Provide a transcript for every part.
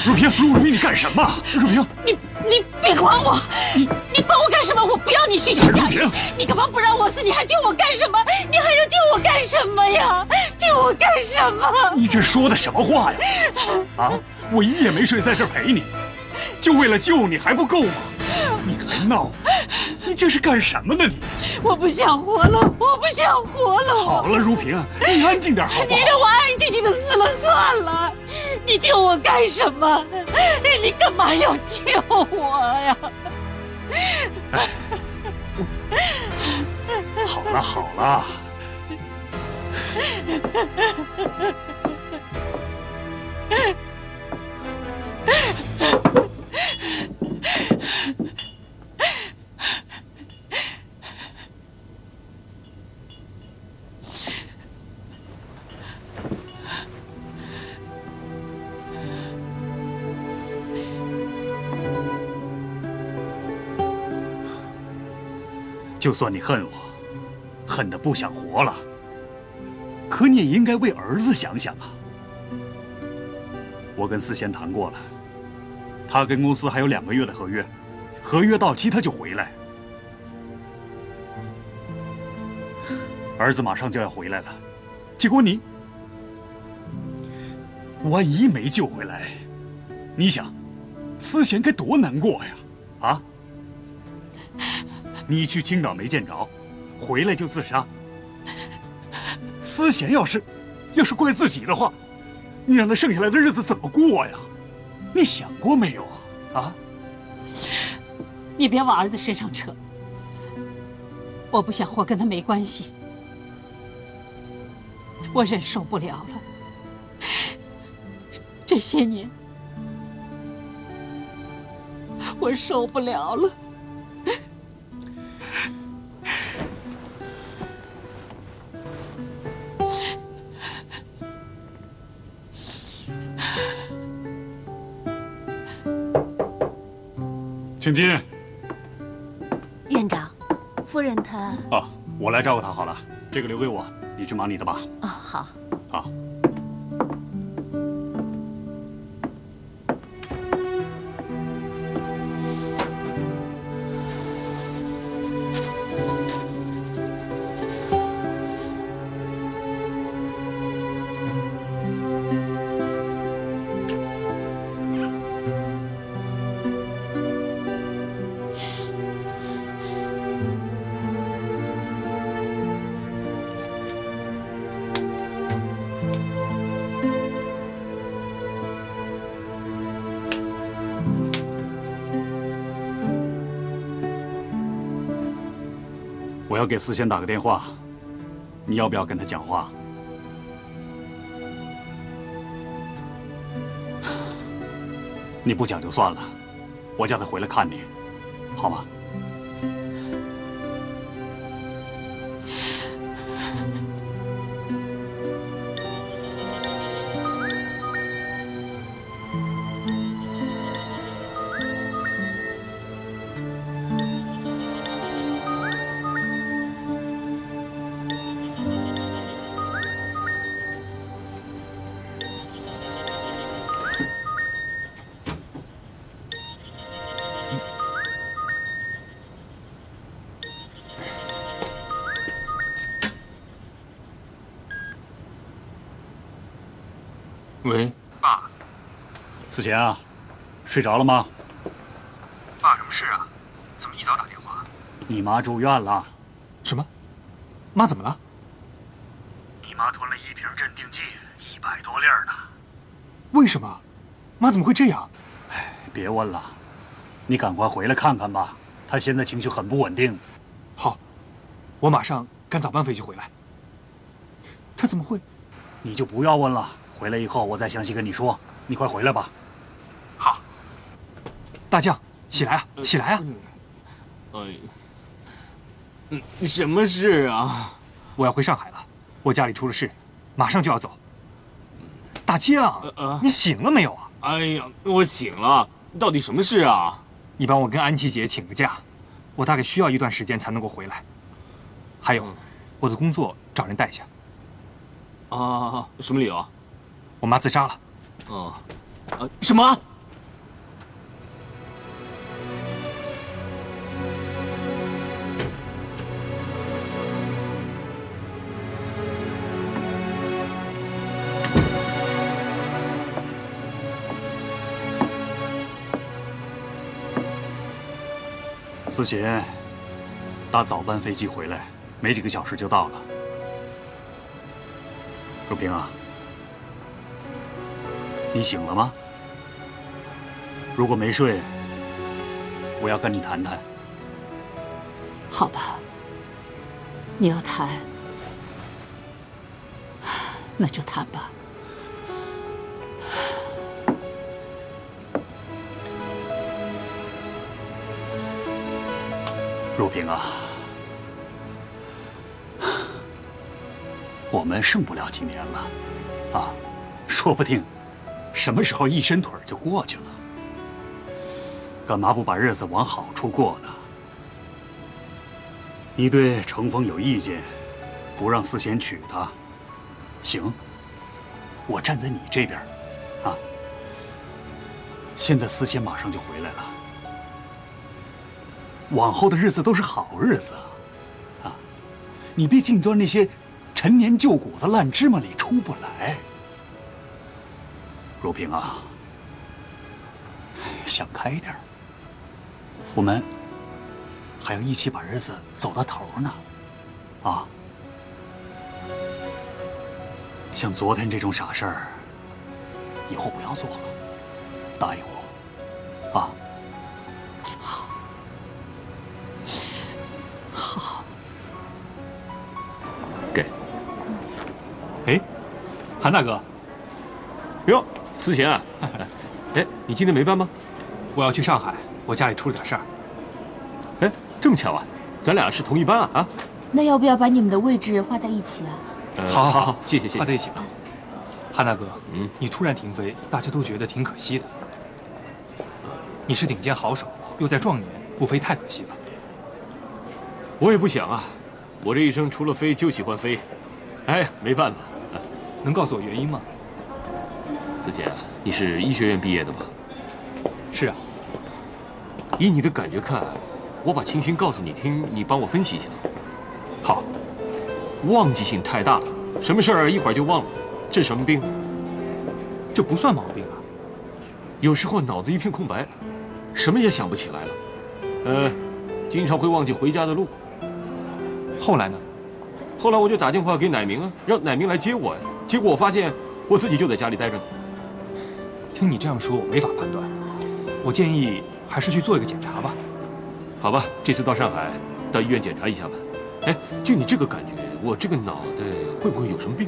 如萍，你干什么？如萍，你别管我！你帮我干什么？我不要你虚情假意！你干嘛不让我死？你还救我干什么？你还要救我干什么呀？救我干什么？你这说的什么话呀？啊！我一夜没睡，在这儿陪你，就为了救你还不够吗？你还闹！你这是干什么呢你？我不想活了，我不想活了！好了，如萍，你安静点好不好？你让我安安静静的死了算了。你救我干什么？你干嘛要救我呀？好了好了。就算你恨我，恨得不想活了，可你也应该为儿子想想啊。我跟思贤谈过了，他跟公司还有2个月的合约，合约到期他就回来。儿子马上就要回来了，结果你万一没救回来，你想，思贤该多难过呀！啊？你去青岛没见着，回来就自杀。思贤要是怪自己的话，你让他剩下来的日子怎么过呀？你想过没有啊？啊？你别往儿子身上扯，我不想活跟他没关系，我忍受不了了。这些年，我受不了了。请进。院长，夫人她……啊，我来照顾她好了，这个留给我，你去忙你的吧。哦，好。好。我要给思贤打个电话，你要不要跟他讲话？你不讲就算了，我叫他回来看你，好吗？喂，爸。思贤啊，睡着了吗？爸，什么事啊？怎么一早打电话？你妈住院了。什么？妈怎么了？你妈吞了1瓶镇定剂，100多粒呢。为什么？妈怎么会这样？哎，别问了，你赶快回来看看吧。她现在情绪很不稳定。好，我马上赶早班飞机回来。她怎么会？你就不要问了。回来以后我再详细跟你说，你快回来吧。好。大将，起来啊，起来啊！什么事啊？我要回上海了，我家里出了事，马上就要走。大将，你醒了没有啊？哎呀，我醒了，到底什么事啊？你帮我跟安琪姐请个假，我大概需要一段时间才能够回来。还有，我的工作找人带下。啊，什么理由？我妈自杀了。什么？思贤搭早班飞机回来，没几个小时就到了。若萍啊，你醒了吗？如果没睡，我要跟你谈谈。好吧，你要谈，那就谈吧。若萍啊，我们剩不了几年了，啊，说不定什么时候一伸腿就过去了。干嘛不把日子往好处过呢？你对程峰有意见，不让思贤娶她，行，我站在你这边，啊。现在思贤马上就回来了。往后的日子都是好日子，啊，你别净钻那些陈年旧骨子、烂芝麻里出不来。若萍啊，想开点，我们还要一起把日子走到头呢，啊！像昨天这种傻事儿，以后不要做了，答应我，啊！给。哎，韩大哥。哟，思贤啊，哎，你今天没班吗？我要去上海，我家里出了点事儿。哎，这么巧啊，咱俩是同一班啊啊！那要不要把你们的位置画在一起啊？好，谢谢。画在一起吧。韩大哥，你突然停飞，大家都觉得挺可惜的。你是顶尖好手，又在壮年，不飞太可惜了。我也不想啊，我这一生除了飞就喜欢飞，哎，没办法。能告诉我原因吗？思贤，你是医学院毕业的吗？是啊。以你的感觉看，我把情形告诉你听，你帮我分析一下。好。忘记性太大了，什么事儿一会儿就忘了，这什么病？这不算毛病啊。有时候脑子一片空白，什么也想不起来了。经常会忘记回家的路。后来呢？后来我就打电话给乃明啊，让乃明来接我呀。结果我发现我自己就在家里待着呢。听你这样说，我没法判断。我建议还是去做一个检查吧。好吧，这次到上海，到医院检查一下吧。哎，就你这个感觉，我这个脑袋会不会有什么病？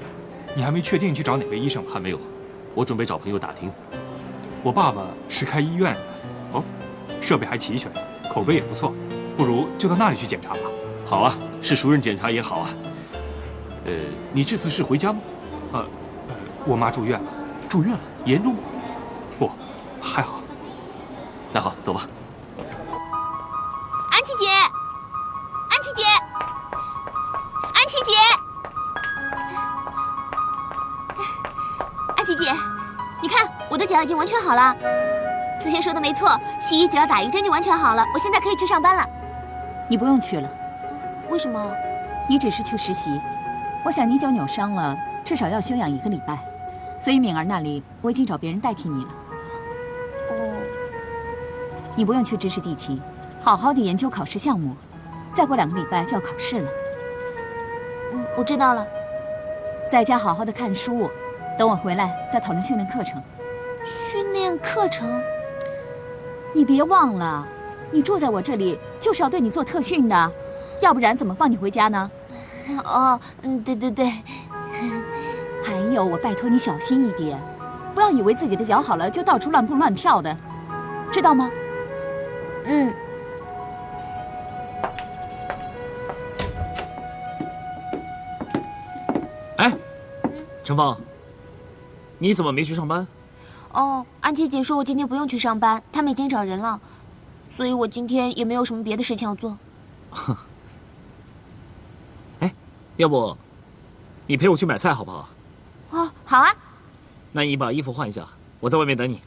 你还没确定去找哪位医生吗？还没有，我准备找朋友打听。我爸爸是开医院的，哦，设备还齐全，口碑也不错，不如就到那里去检查吧。好啊，是熟人检查也好啊。你这次是回家吗？我妈住院了。住院了？严重吗？不，还好。那好，走吧。安琪姐，安琪姐，安琪姐，安琪姐，你看我的脚已经完全好了。思贤说的没错，西医只要打一针就完全好了，我现在可以去上班了。你不用去了。为什么？你只是去实习。我想你脚扭伤了，至少要休养1个礼拜，所以敏儿那里我已经找别人代替你了。哦。你不用去知识地勤，好好的研究考试项目，再过2个礼拜就要考试了。我知道了。在家好好的看书，等我回来再讨论训练课程。训练课程？你别忘了，你住在我这里就是要对你做特训的，要不然怎么放你回家呢？哦，对。还有，我拜托你小心一点，不要以为自己的脚好了就到处乱蹦乱跳的，知道吗？哎，程峰，你怎么没去上班？哦，安琪姐说我今天不用去上班，他们已经找人了，所以我今天也没有什么别的事情要做。哼。哎，要不你陪我去买菜好不好？哦，好啊。那你把衣服换一下，我在外面等你。